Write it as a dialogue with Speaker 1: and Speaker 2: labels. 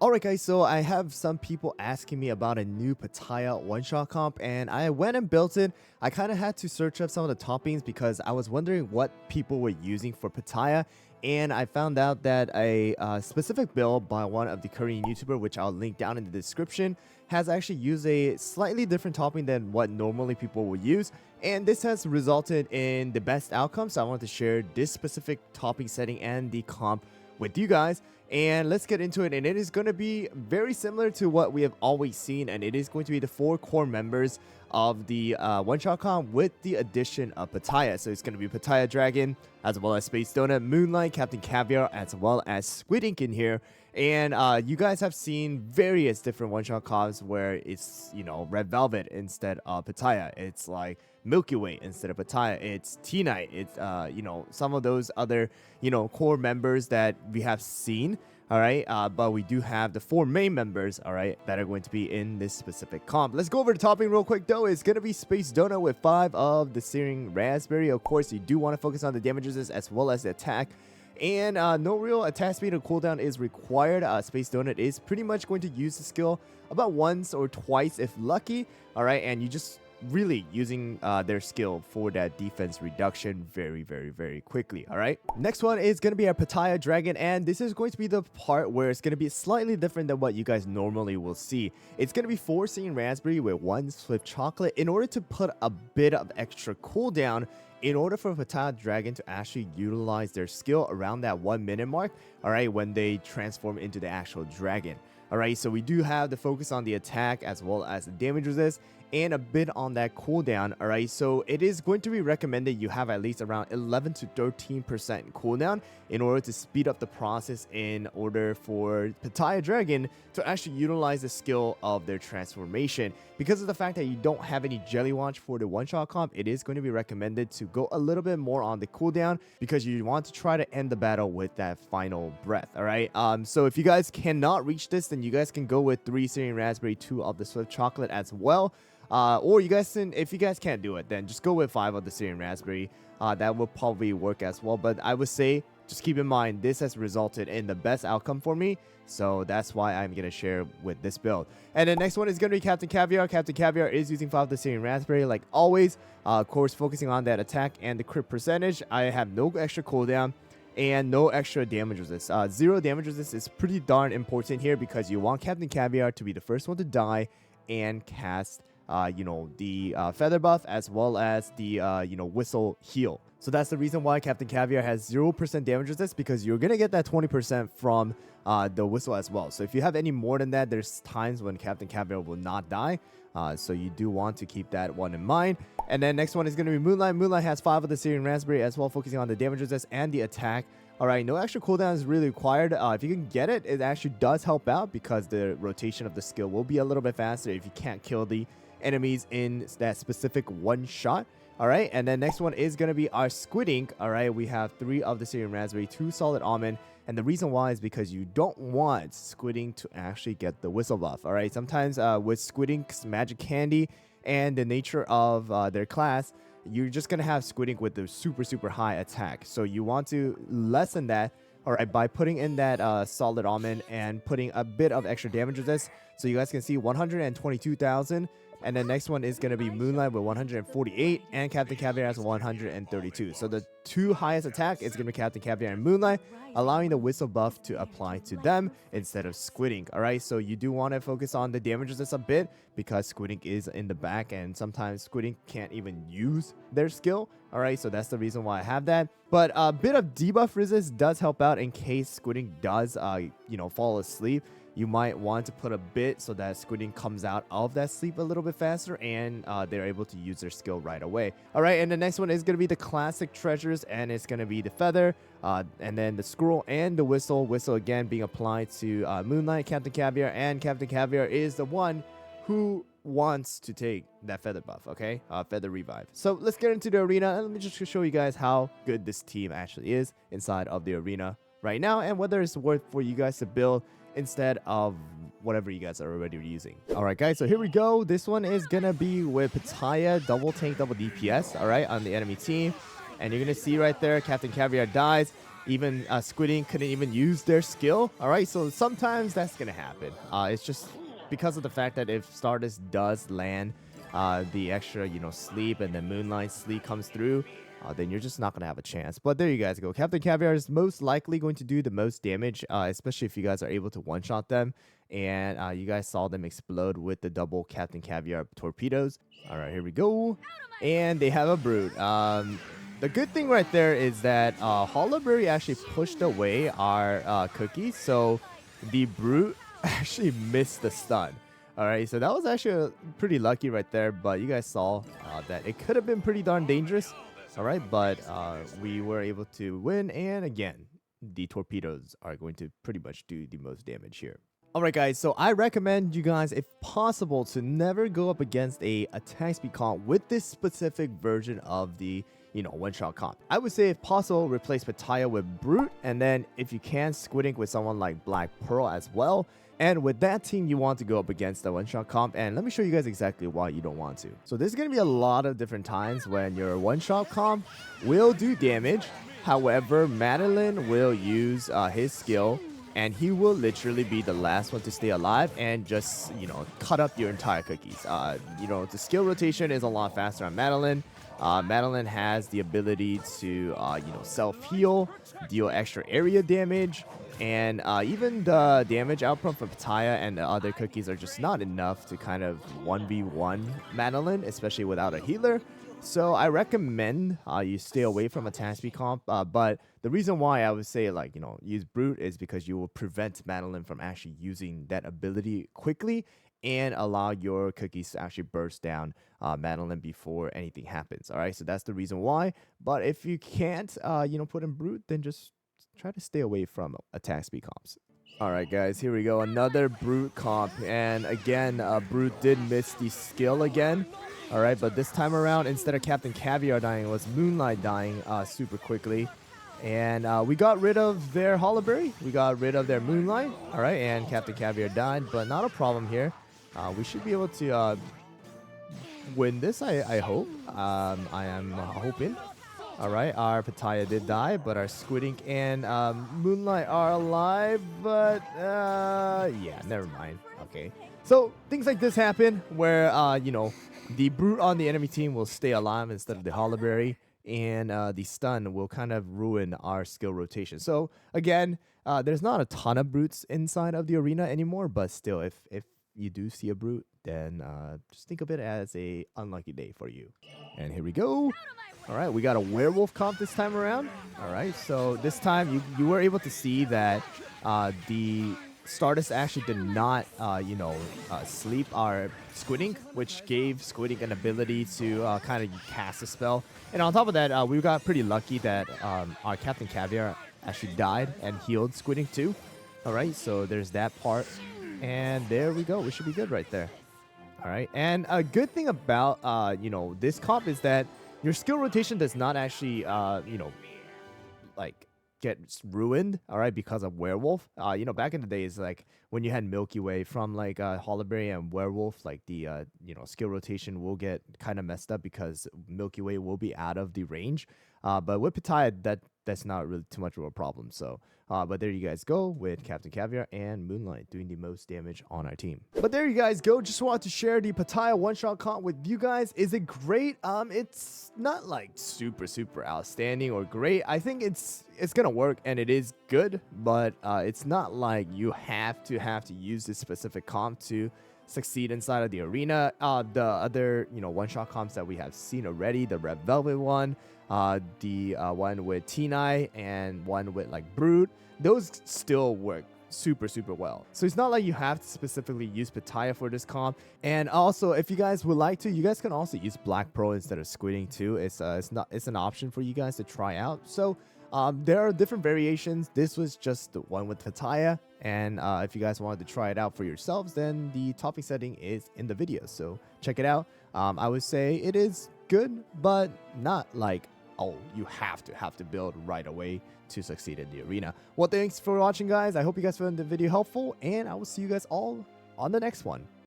Speaker 1: Alright guys, so I have some people asking me about a new Pitaya One Shot Comp, and I went and built it. I kind of had to search up some of the toppings because I was wondering what people were using for Pitaya, and I found out that a specific build by one of the Korean YouTuber, which I'll link down in the description, has actually used a slightly different topping than what normally people would use, and this has resulted in the best outcome. So I want to share this specific topping setting and the comp with you guys, and let's get into it. And it is going to be very similar to what we have always seen, and it is going to be the 4 core members of the One Shot Comp with the addition of Pitaya. So it's going to be Pitaya Dragon, as well as Space Donut, Moonlight, Captain Caviar, as well as Squid Ink in here. And you guys have seen various different one-shot comps where it's, Red Velvet instead of Pitaya. It's like Milky Way instead of Pitaya. It's T-Night. It's, some of those other, core members that we have seen. All right, but we do have the 4 main members, all right, that are going to be in this specific comp. Let's go over the topping real quick, though. It's going to be Space Donut with 5 of the Searing Raspberry. Of course, you do want to focus on the damages as well as the attack. And no real attack speed or cooldown is required. Space Donut is pretty much going to use the skill about once or twice if lucky. All right, and you just really using their skill for that defense reduction very, very, very quickly. All right, next one is going to be our Pitaya Dragon, and this is going to be the part where it's going to be slightly different than what you guys normally will see. It's going to be 4 Searing Raspberry with 1 Swift Chocolate in order to put a bit of extra cooldown in order for Pitaya Dragon to actually utilize their skill around that 1 minute mark, all right, when they transform into the actual dragon. All right, so we do have the focus on the attack as well as the damage resist and a bit on that cooldown. All right, so it is going to be recommended you have at least around 11 to 13% cooldown in order to speed up the process in order for Pitaya Dragon to actually utilize the skill of their transformation. Because of the fact that you don't have any Jelly Watch for the one-shot comp, it is going to be recommended to go a little bit more on the cooldown because you want to try to end the battle with that final breath. All right, so if you guys cannot reach this, then you guys can go with 3 Searing Raspberry, 2 of the Swift Chocolate as well. Or you guys can, if you guys can't do it, then just go with 5 of the Searing Raspberry. That will probably work as well. But I would say, just keep in mind, this has resulted in the best outcome for me. So that's why I'm going to share with this build. And the next one is going to be Captain Caviar. Captain Caviar is using 5 of the Searing Raspberry like always. Of course, focusing on that attack and the crit percentage. I have no extra cooldown and no extra damage resist. 0 damage resist is pretty darn important here because you want Captain Caviar to be the first one to die and cast the feather buff as well as the whistle heal. So that's the reason why Captain Caviar has 0% damage resist, because you're gonna get that 20% from the whistle as well. So if you have any more than that, there's times when Captain Caviar will not die. So you do want to keep that one in mind. And then next one is gonna be Moonlight. Moonlight has 5 of the Searing Raspberry as well, focusing on the damage resist and the attack. Alright, no extra cooldown is really required. If you can get it, it actually does help out because the rotation of the skill will be a little bit faster if you can't kill the enemies in that specific one shot. All right, and then next one is going to be our Squid Ink. All right, we have 3 of the Searing Raspberry, 2 Solid Almond, and the reason why is because you don't want Squid Ink to actually get the whistle buff. All right, sometimes with Squid Ink's magic candy and the nature of their class, you're just going to have Squid Ink with the super high attack. So you want to lessen that, all right, by putting in that Solid Almond and putting a bit of extra damage with this. So you guys can see 122,000. And the next one is going to be Moonlight with 148 and Captain Caviar has 132. So the 2 highest attack is going to be Captain Caviar and Moonlight, allowing the whistle buff to apply to them instead of Squid Ink. All right, so you do want to focus on the damage resist a bit because Squid Ink is in the back and sometimes Squid Ink can't even use their skill. All right, so that's the reason why I have that. But a bit of debuff resist does help out in case Squid Ink does, fall asleep. You might want to put a bit so that Squid Ink comes out of that sleep a little bit faster and they're able to use their skill right away. All right, and the next one is going to be the classic treasures, and it's going to be the feather, and then the scroll and the whistle. Whistle again being applied to Moonlight, Captain Caviar, and Captain Caviar is the one who wants to take that feather buff, okay? Feather revive. So let's get into the arena, and let me just show you guys how good this team actually is inside of the arena right now and whether it's worth for you guys to build instead of whatever you guys are already using. All right, guys, so here we go. This one is gonna be with Pitaya, double tank, double DPS, all right, on the enemy team. And you're gonna see right there, Captain Caviar dies. Even Squiding couldn't even use their skill. All right, so sometimes that's gonna happen. It's just because of the fact that if Stardust does land the extra, sleep, and then Moonlight sleep comes through, then you're just not going to have a chance. But there you guys go. Captain Caviar is most likely going to do the most damage, especially if you guys are able to one-shot them. And you guys saw them explode with the double Captain Caviar torpedoes. All right, here we go. And they have a Brute. The good thing right there is that Hollowberry actually pushed away our cookies, so the Brute actually missed the stun. All right, so that was actually pretty lucky right there, but you guys saw that it could have been pretty darn dangerous. All right, but we were able to win, and again, the torpedoes are going to pretty much do the most damage here. All right, guys, so I recommend you guys, if possible, to never go up against a attack speed comp with this specific version of the one-shot comp. I would say, if possible, replace Pitaya with Brute, and then if you can, Squid Ink with someone like Black Pearl as well. And with that team, you want to go up against the one-shot comp, and let me show you guys exactly why you don't want to. So there's going to be a lot of different times when your one-shot comp will do damage. However, Madeline will use his skill, and he will literally be the last one to stay alive and just, cut up your entire cookies. The skill rotation is a lot faster on Madeline. Madeline has the ability to, self-heal, deal extra area damage, and even the damage output from Pitaya and the other cookies are just not enough to kind of 1v1 Madeline, especially without a healer. So I recommend you stay away from attack speed comp, but the reason why I would say use Brute is because you will prevent Madeline from actually using that ability quickly and allow your cookies to actually burst down Madeline before anything happens. All right, so that's the reason why. But if you can't, put in Brute, then just try to stay away from attack speed comps. All right, guys, here we go. Another Brute comp. And again, Brute did miss the skill again. All right, but this time around, instead of Captain Caviar dying, it was Moonlight dying super quickly. And we got rid of their Hollowberry. We got rid of their Moonlight. All right, and Captain Caviar died, but not a problem here. We should be able to win this, I hope. I am hoping. All right, our Pitaya did die, but our Squid Ink and Moonlight are alive. But yeah, never mind. Okay, so things like this happen where the Brute on the enemy team will stay alive instead of the Hollowberry, and the stun will kind of ruin our skill rotation. So again, there's not a ton of Brutes inside of the arena anymore, but still, if you do see a Brute, then just think of it as a unlucky day for you. And here we go. All right, we got a werewolf comp this time around. All right, so this time you were able to see that the Stardust actually did not, sleep our Squid Ink, which gave Squid Ink an ability to kind of cast a spell. And on top of that, we got pretty lucky that our Captain Caviar actually died and healed Squid Ink too. All right, so there's that part. And there we go. We should be good right there. All right, and a good thing about, this comp is that your skill rotation does not actually, get ruined, all right, because of werewolf. Back in the days, like when you had Milky Way from Hollowberry and werewolf, like the skill rotation will get kind of messed up because Milky Way will be out of the range. But with Pitaya, that's not really too much of a problem. So, but there you guys go with Captain Caviar and Moonlight doing the most damage on our team. But there you guys go. Just wanted to share the Pitaya one-shot comp with you guys. Is it great? It's not like super outstanding or great. I think it's gonna work and it is good, but it's not like you have to use this specific comp to succeed inside of the arena. The other one-shot comps that we have seen already, the Red Velvet one, the one with T9 and one with Brute, those still work super well. So it's not like you have to specifically use Pitaya for this comp. And also, if you guys would like to, you guys can also use Black Pearl instead of Squid Ink too. It's an option for you guys to try out. So there are different variations. This was just the one with Pitaya, and if you guys wanted to try it out for yourselves, then the topping setting is in the video, so check it out. I would say it is good, but not like, oh, you have to build right away to succeed in the arena. Well, thanks for watching, guys. I hope you guys found the video helpful, and I will see you guys all on the next one.